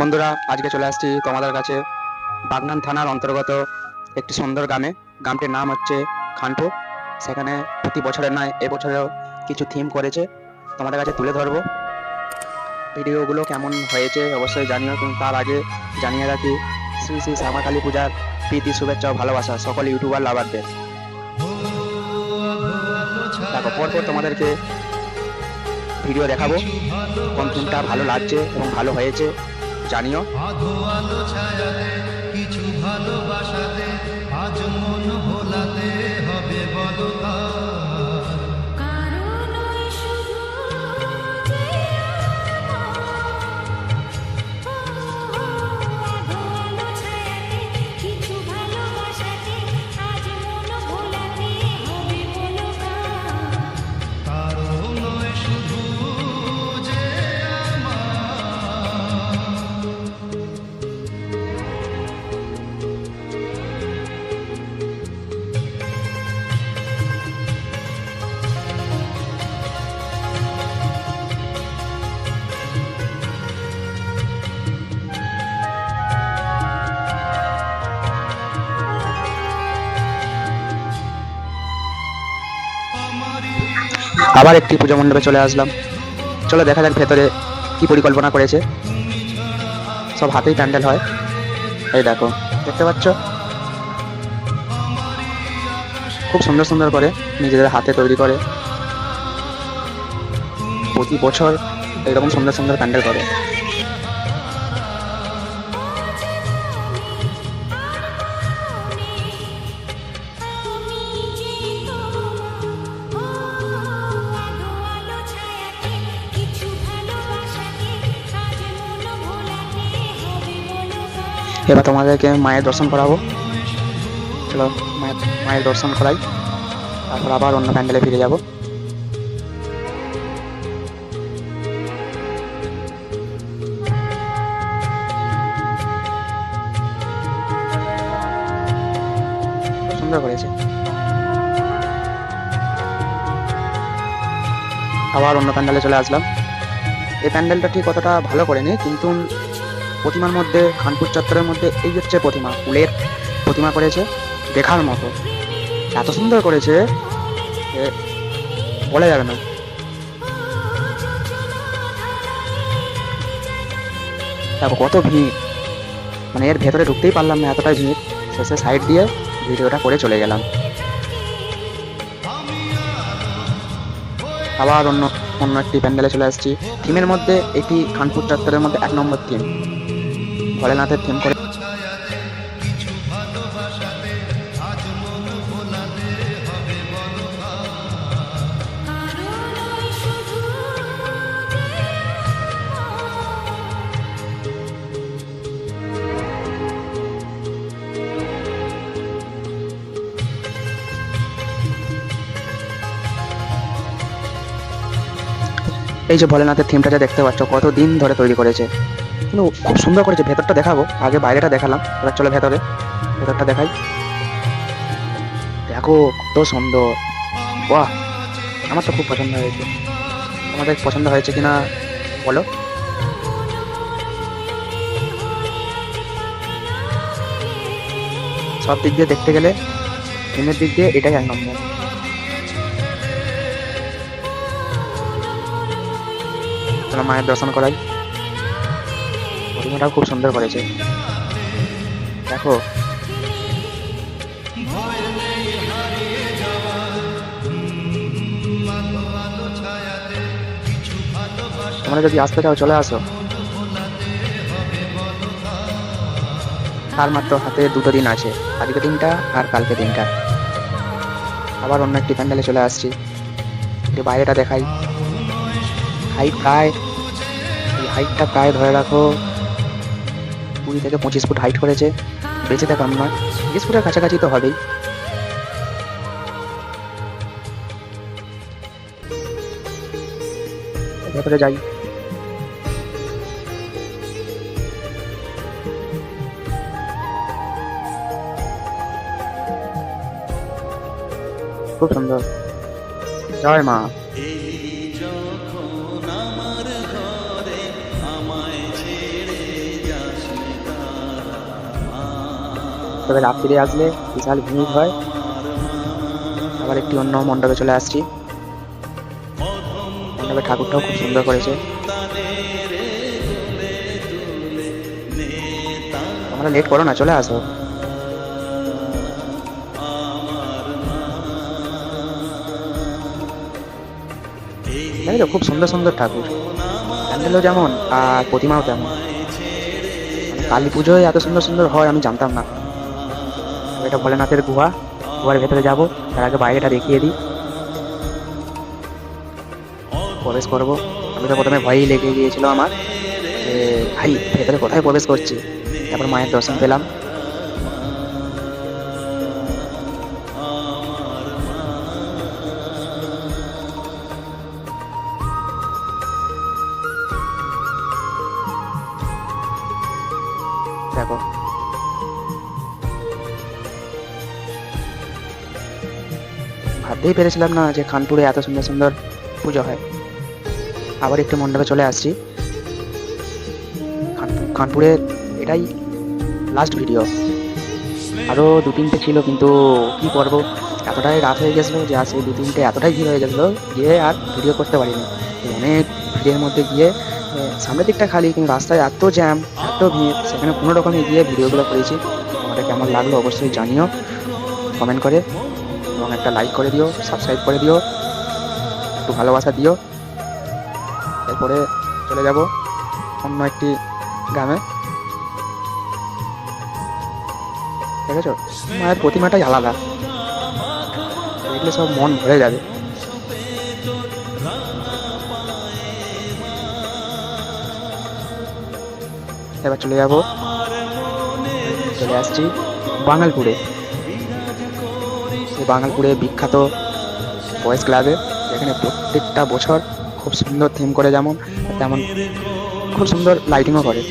বন্ধুরা, আজকে চলে আসছি তোমাদের কাছে বাগনান থানার অন্তর্গত একটি সুন্দর গ্রামে। গ্রামটির নাম হচ্ছে খানপুর। সেখানে প্রতি বছরের নয়, এবছরেও কিছু থিম করেছে, তোমাদের কাছে তুলে ধরবো। ভিডিওগুলো কেমন হয়েছে অবশ্যই জানিও, কিন্তু তার আগে জানিয়ে রাখি শ্রী শ্রী শ্যামাকালী পূজার প্রীতি, শুভেচ্ছা ও ভালোবাসা সকল ইউটিউবার লাভারদের। দেখো, পরপর তোমাদেরকে ভিডিও দেখাবো কোন থিমটা ভালো লাগছে এবং ভালো হয়েছে জানিও। আধো আলো ছায়াতে কিছু ভালোবাসাতে আজ মন ভোলাতে হবে বলো তার। কারণ ওই শুধু যে আধো আলো ছায়াতে কিছু ভালোবাসাতে আজ মন ভোলাতে হবে বলো কারো নয় শুধু যে আবার একটি পুজো মণ্ডপে চলে আসলাম। চলো দেখা যাক ভেতরে কি পরিকল্পনা করেছে। সব হাতেই প্যান্ডেল হয়, এই দেখো, দেখতে পাচ্ছ খুব সুন্দর সুন্দর করে নিজেদের হাতে তৈরি করে। প্রতি বছর এরকম সুন্দর সুন্দর প্যান্ডেল করে। এবার তোমাদেরকে মায়ের দর্শন করাবো। চলো মায়ের দর্শন করাই, তারপর আবার অন্য প্যান্ডেলে ফিরে যাব। সুন্দর করেছে। আবার অন্য প্যান্ডেলে চলে আসলাম। এই প্যান্ডেলটা ঠিক কতটা ভালো করেনি, কিন্তু প্রতিমার মধ্যে, খানপুর চত্বরের মধ্যে এই হচ্ছে প্রতিমা, ফুলের প্রতিমা করেছে, দেখার মতো এত সুন্দর করেছে বলা যাবে না। দেখো কত ভিড়, মানে এর ভেতরে ঢুকতেই পারলাম না, এতটাই ভিড়। শেষে সাইড দিয়ে ভিডিওটা করে চলে গেলাম। আবার অন্য অন্য একটি প্যান্ডেলে চলে আসছি। থিমের মধ্যে এটি খানপুর চত্বরের মধ্যে 1 নম্বর থিম, ভোলেনাথের থিম করে। ছায়াতে কিছু ভালোবাসাতে আজ মন ভোলাতে হবে বলো এই যে ভোলেনাথের থিমটা যা দেখতে পাচ্ছ, কত দিন ধরে তৈরি করেছে, কিন্তু খুব সুন্দর করেছে। ভেতরটা দেখাবো, আগে বাইরেটা দেখালাম, এবার চলো ভেতরটা দেখাই। দেখো কত সুন্দর, বাহ! আমার তো খুব পছন্দ হয়েছে। তোমাদের পছন্দ হয়েছে কিনা বলো। সব দিক দিয়ে দেখতে গেলে থিমের দিক দিয়ে এটাই 1 নম্বর। চলো মায়ের দর্শন করাই। প্রতিমাটাও খুব সুন্দর করেছে, দেখো। তোমরা যদি আসতে চাও চলে আসো। আর মাত্র হাতে 2 দিন আছে, আজকে দিনটা আর কালকে দিনটা। আবার অন্য একটি প্যান্ডেলে চলে আসছি। একটু বাইরেটা দেখাই। হাইটটা প্রায় ধরে রাখো 20 থেকে 25 ফুট হাইট করেছে, বেঁচে থাকাম নয়, 20 ফুটের কাছাকাছি তো হবেই। ভেতরে যাই। খুব সুন্দর। জয় মা। যখন আমার ঘরে আমায় ছেড়ে তবে রাত্রিরে আসলে বিশাল ভিড় হয়। আবার একটি অন্য মণ্ডপে চলে আসছি। মণ্ডপে ঠাকুরটাও খুব সুন্দর করেছে। তোমরা লেট করো না, চলে আসো। তাই তো, খুব সুন্দর সুন্দর ঠাকুর, প্যান্ডেলও যেমন আর প্রতিমাও তেমন। মানে কালী পুজোয় এত সুন্দর সুন্দর হয় আমি জানতাম না। এটা ভোলেনাথের গুহা, গুহার ভেতরে যাব, তার আগে বাইরেটা দেখিয়ে দিই। প্রবেশ করব। আমি তো প্রথমে ভয়ই লেগে গিয়েছিল আমার, যে ভাই ভেতরে কোথায় প্রবেশ করছি। তারপর মায়ের দর্শন পেলাম। দেখো, ভাবতেই পেরেছিলাম না যে খানপুরে এত সুন্দর সুন্দর পুজো হয়। আবার একটু মণ্ডপে চলে আসছি। খানপুরের এটাই লাস্ট ভিডিও। আরও 2-3টে ছিল, কিন্তু কি করবো, এতটাই রাত হয়ে গেছিলো যে আর সেই 2-3টে এতটাই ভিড় হয়ে গেছিলো, গিয়ে আর ভিডিও করতে পারিনি। অনেক ভিড়ের মধ্যে গিয়ে সামনের দিকটা খালি, কিন্তু রাস্তায় এত জ্যাম, এত ভিড়, সেখানে কোনো রকমে গিয়ে ভিডিওগুলো করেছি। তোমাদের কেমন লাগলো অবশ্যই জানিও কমেন্ট করে, এবং একটা লাইক করে দিও, সাবস্ক্রাইব করে দিও, একটু ভালোবাসা দিও। এরপরে চলে যাব অন্য একটি গ্রামে। দেখেছো, মায়ের প্রতিমাটাই আলাদা, দেখলে সব মন ভরে যাবে। এবার চলে আসছি বাঙালপুরে। এই বাঙালপুরে বিখ্যাত বয়েজ ক্লাবে, যেখানে প্রত্যেকটা বছর খুব সুন্দর থিম করে, যেমন তেমন খুব সুন্দর লাইটিংও করে।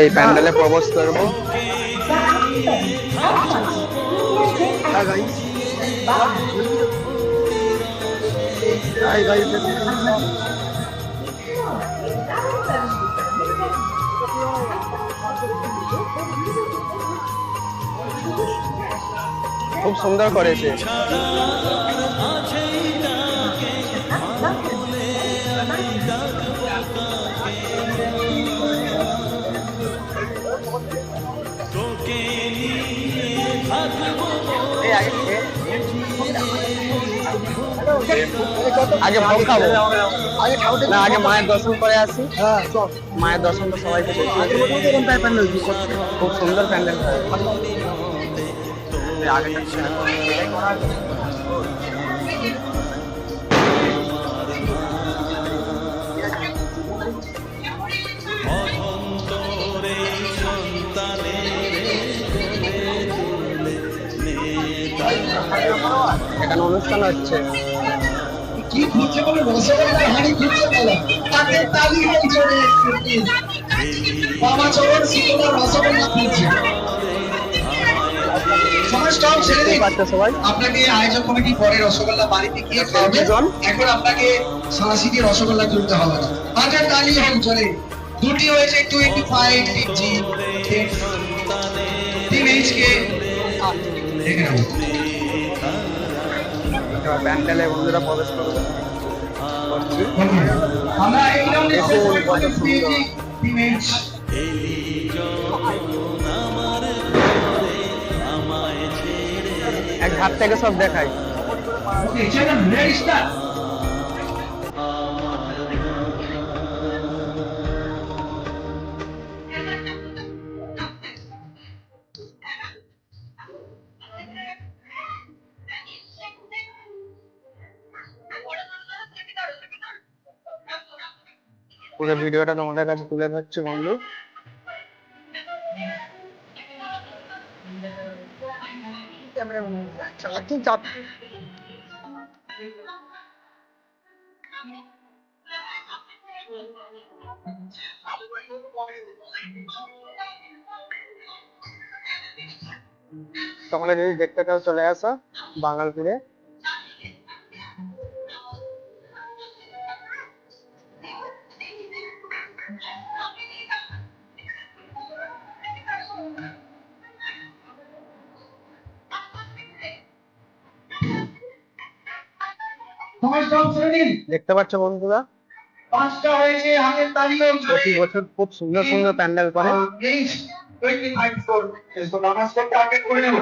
এই প্যান্ডেলে প্রবেশ করবো। খুব সুন্দর করেছে। আগে ভাত খাবো, না আগে মায়ের দর্শন করে আসি। মায়ের দর্শন তো সবাই খুব সুন্দর প্যান্ডেল। এখানে অনুষ্ঠান হচ্ছে। কি খুঁজছে বলে রসগোল্লা হাঁড়ি খুঁজছে বলে তাকে তালি হয়ে চলে এসেছে। বাবা চরণ শীতলা রসগোল্লা খুঁজছে। সবাই স্টল ছেড়ে দিন। সবাই আপনাকে আয়োজক কমিটি পরে রসগোল্লা বাড়িতে গিয়ে খাওয়াবে। এখন আপনাকে সাঁড়াশি রসগোল্লা তুলতে হবে না। তাদের তালি হয়ে চলে। দুটি হয়েছে 25 কেজি 3 HK দেখে নাও। এবার প্যান্ডেলে বন্ধুরা প্রবেশ করবে করছি। আমরা এই রাউন্ডে দেখুন শেষ কত পর্যন্ত সুন্দর। পেয়েছি ইমেজ এক হাত থেকে সব দেখাই। ওকে চলো রেডি স্টার্ট পুরো ভিডিওটা তোমাদের কাছে তুলে ধরছি বন্ধু। তোমরা যদি দেখতে চাও চলে আসো বাঙালপুরে। তোমার সব ছেড়ে দিন দেখতে পাচ্ছ বন্ধুরা, 5টা হয়েছে হাতের তালি হোক প্রতি বছর খুব সুন্দর সুন্দর প্যান্ডেল করে। এই 25 স্কোর তো নামাজ স্কোর টার্গেট করে নেব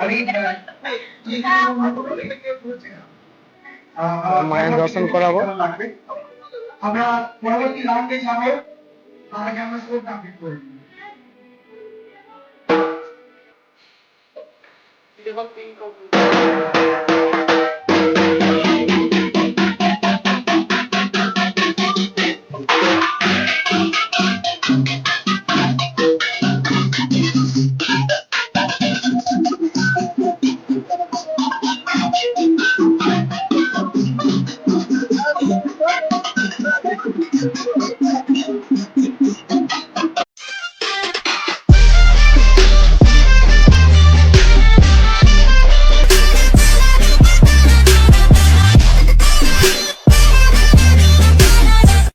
আমি মায়ের দর্শন করাবো। আমরা পরবর্তী রাউন্ডে যাবো তার আগে আমরা স্কোর টার্গেট করব